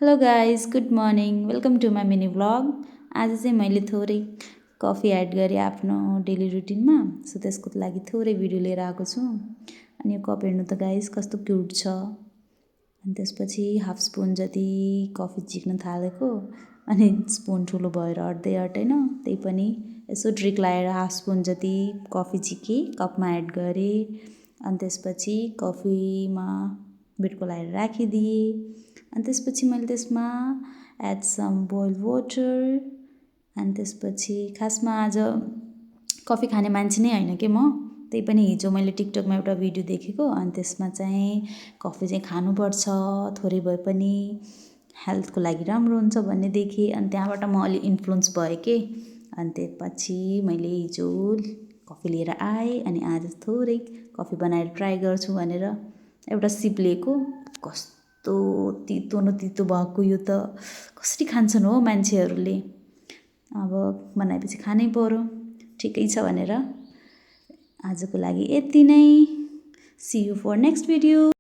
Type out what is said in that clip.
Hello guys, good morning. Welcome to my mini blog. आज चाहिँ मैले थोरै कफी एड गरेँ आफ्नो डेली रुटिनमा, सो त्यसको लागि थोरै भिडियो लिएर आएको छु। अनि यो कप हेर्नु त गाइस कस्तो क्युट छ। अनि त्यसपछि हाफ स्पुन जति कफी झिक्न थालेको, अनि स्पुन ठुलो भएर अट्दैन, त्यही पनि यसो ट्रिक लगाएर हाफ स्पुन जति कफी झिकेँ, कपमा एड गरेँ। अनि त्यसपछि कफीमा बिटको लगाएर राखिदिएँ। अनि त्यसपछि मैले त्यसमा एड सम बोइल वाटर। अनि त्यसपछि खासमा आज कफी खाने मान्छे नै होइन कि म, त्यही पनि हिजो मैले टिकटकमा एउटा भिडियो देखेको, अनि त्यसमा चाहिँ कफी चाहिँ खानुपर्छ, थोरै भए पनि हेल्थको लागि राम्रो हुन्छ भन्ने देखेँ। अनि त्यहाँबाट म अलि इन्फ्लुएन्स भएँ कि, अनि त्यसपछि मैले हिजो कफी लिएर आएँ। अनि आज थोरै कफी बनाएर ट्राई गर्छु भनेर एउटा सिप लिएको। कस्तो तितो न तितो भएको, यो त कसरी खान्छन् हो मान्छेहरूले। अब बनाएपछि खानै पर्यो, ठिकै छ भनेर। आजको लागि यति नै। See you for next video.